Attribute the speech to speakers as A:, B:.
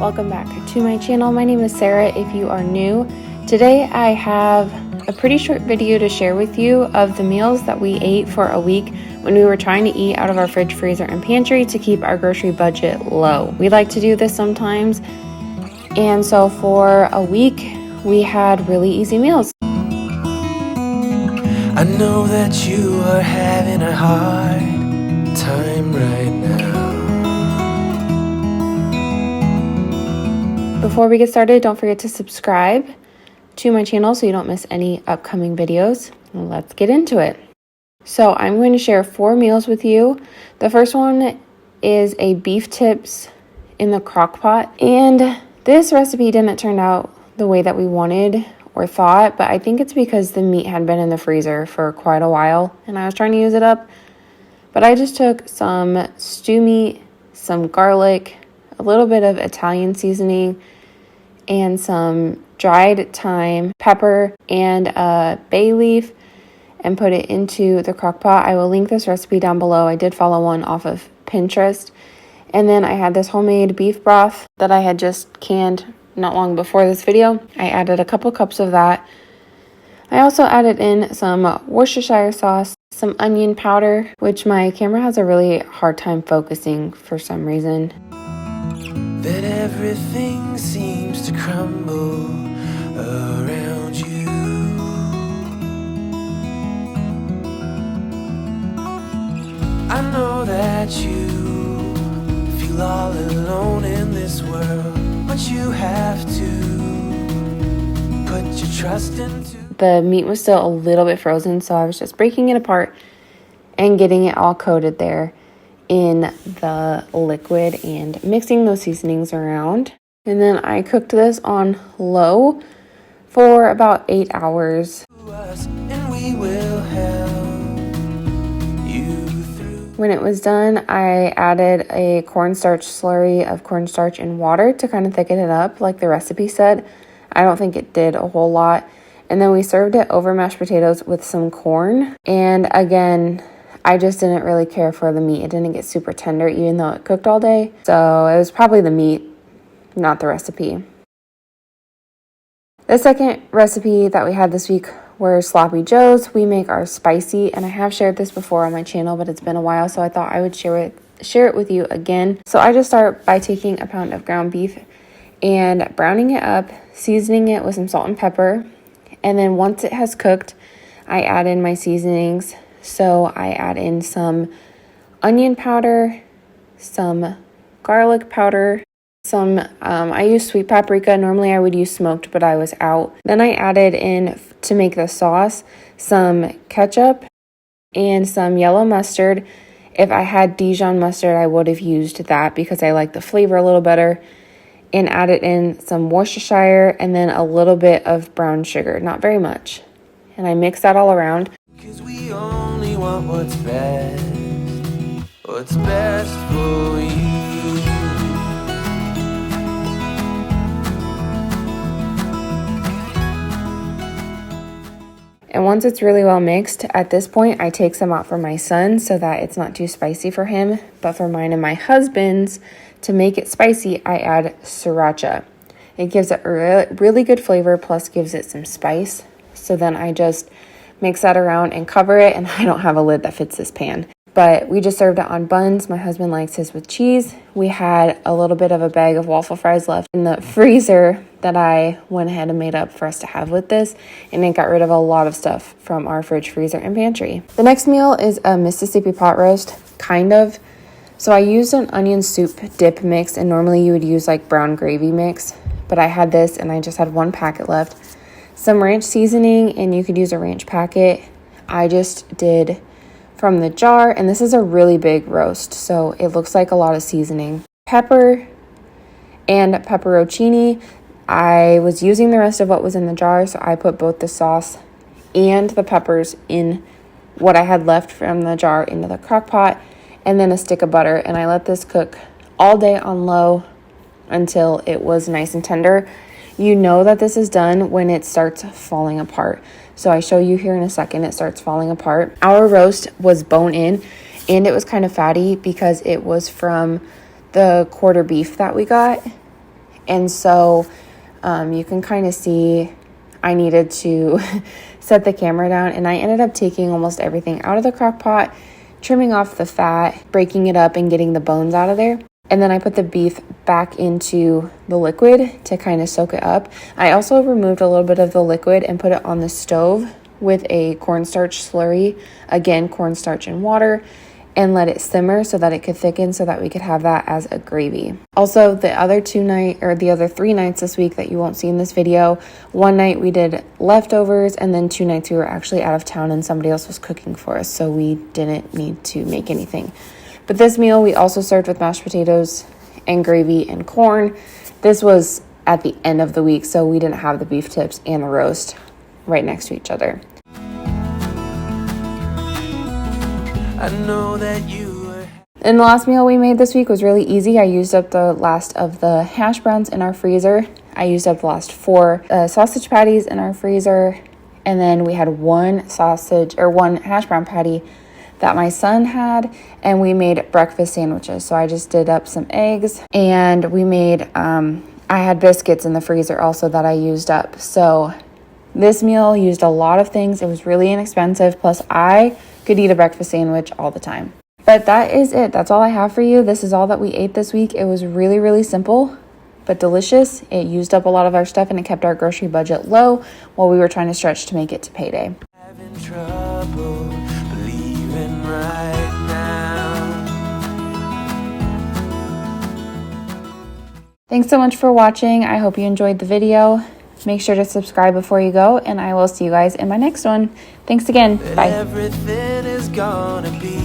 A: Welcome back to my channel. My name is Sarah if you are new. Today I have a pretty short video to share with you of the meals that we ate for a week when we were trying to eat out of our fridge, freezer, and pantry to keep our grocery budget low. We like to do this sometimes, and so for a week we had really easy meals.
B: I know that you are having a hard time right now.
A: Before we get started, don't forget to subscribe to my channel so you don't miss any upcoming videos. Let's get into it. So I'm going to share 4 meals with you. The first one is a beef tips in the crock pot. And this recipe didn't turn out the way that we wanted or thought, but I think it's because the meat had been in the freezer for quite a while and I was trying to use it up. But I just took some stew meat, some garlic, a little bit of Italian seasoning, and some dried thyme, pepper, and a bay leaf, and put it into the crock pot. I will link this recipe down below. I did follow one off of Pinterest. And then I had this homemade beef broth that I had just canned not long before this video. I added a couple cups of that. I also added in some Worcestershire sauce, some onion powder, which my camera has a really hard time focusing for some reason.
B: That everything seems to crumble around you. I know that you feel all alone in this world, but you have to put your trust into.
A: The meat was still a little bit frozen, so I was just breaking it apart and getting it all coated there in the liquid and mixing those seasonings around. And then I cooked this on low for about 8 hours.
B: And we will help you through.
A: When it was done, I added a cornstarch slurry of cornstarch and water to kind of thicken it up like the recipe said. I don't think it did a whole lot. And then we served it over mashed potatoes with some corn. And again, I just didn't really care for the meat. It didn't get super tender even though it cooked all day. So it was probably the meat, not the recipe. The second recipe that we had this week were sloppy joes. We make ours spicy, and I have shared this before on my channel, but it's been a while, so I thought I would share it with you again. So I just start by taking a pound of ground beef and browning it up, seasoning it with some salt and pepper. And then once it has cooked, I add in my seasonings. So I add in some onion powder, some garlic powder, I use sweet paprika. Normally I would use smoked, but I was out. Then I added in, to make the sauce, some ketchup and some yellow mustard. If I had Dijon mustard, I would have used that because I like the flavor a little better. And added in some Worcestershire and then a little bit of brown sugar, not very much. And I mix that all around.
B: 'Cause we only want what's best for you.
A: And once it's really well mixed, at this point, I take some out for my son so that it's not too spicy for him. But for mine and my husband's, to make it spicy, I add sriracha. It gives it a really good flavor, plus gives it some spice. So then I just mix that around and cover it, and I don't have a lid that fits this pan. But we just served it on buns. My husband likes his with cheese. We had a little bit of a bag of waffle fries left in the freezer that I went ahead and made up for us to have with this, and it got rid of a lot of stuff from our fridge, freezer, and pantry. The next meal is a Mississippi pot roast, kind of. So I used an onion soup dip mix, and normally you would use like brown gravy mix, but I had this and I just had 1 packet left. Some ranch seasoning, and you could use a ranch packet. I just did from the jar, and this is a really big roast, so it looks like a lot of seasoning. Pepper and pepperoncini. I was using the rest of what was in the jar, so I put both the sauce and the peppers in what I had left from the jar into the crock pot, and then a stick of butter, and I let this cook all day on low until it was nice and tender. You know that this is done when it starts falling apart. So I show you here in a second, it starts falling apart. Our roast was bone in, and it was kind of fatty because it was from the quarter beef that we got. And so you can kind of see I needed to set the camera down, and I ended up taking almost everything out of the crock pot, trimming off the fat, breaking it up and getting the bones out of there. And then I put the beef back into the liquid to kind of soak it up. I also removed a little bit of the liquid and put it on the stove with a cornstarch slurry, again, cornstarch and water, and let it simmer so that it could thicken so that we could have that as a gravy. Also, the other 3 nights this week that you won't see in this video, one night we did leftovers, and then 2 nights we were actually out of town and somebody else was cooking for us, so we didn't need to make anything. But this meal we also served with mashed potatoes and gravy and corn. This was at the end of the week, so we didn't have the beef tips and the roast right next to each other.
B: I know that you were...
A: And the last meal we made this week was really easy. I used up the last of the hash browns in our freezer. I used up the last 4 sausage patties in our freezer. And then we had one hash brown patty that my son had, and we made breakfast sandwiches. So I just did up some eggs, and we made, I had biscuits in the freezer also that I used up. So this meal used a lot of things. It was really inexpensive. Plus I could eat a breakfast sandwich all the time. But that is it. That's all I have for you. This is all that we ate this week. It was really, really simple, but delicious. It used up a lot of our stuff, and it kept our grocery budget low while we were trying to stretch to make it to payday.
B: Having trouble believing right now.
A: Thanks so much for watching. I hope you enjoyed the video. Make sure to subscribe before you go, and I will see you guys in my next one. Thanks again. Bye.
B: Everything is gonna be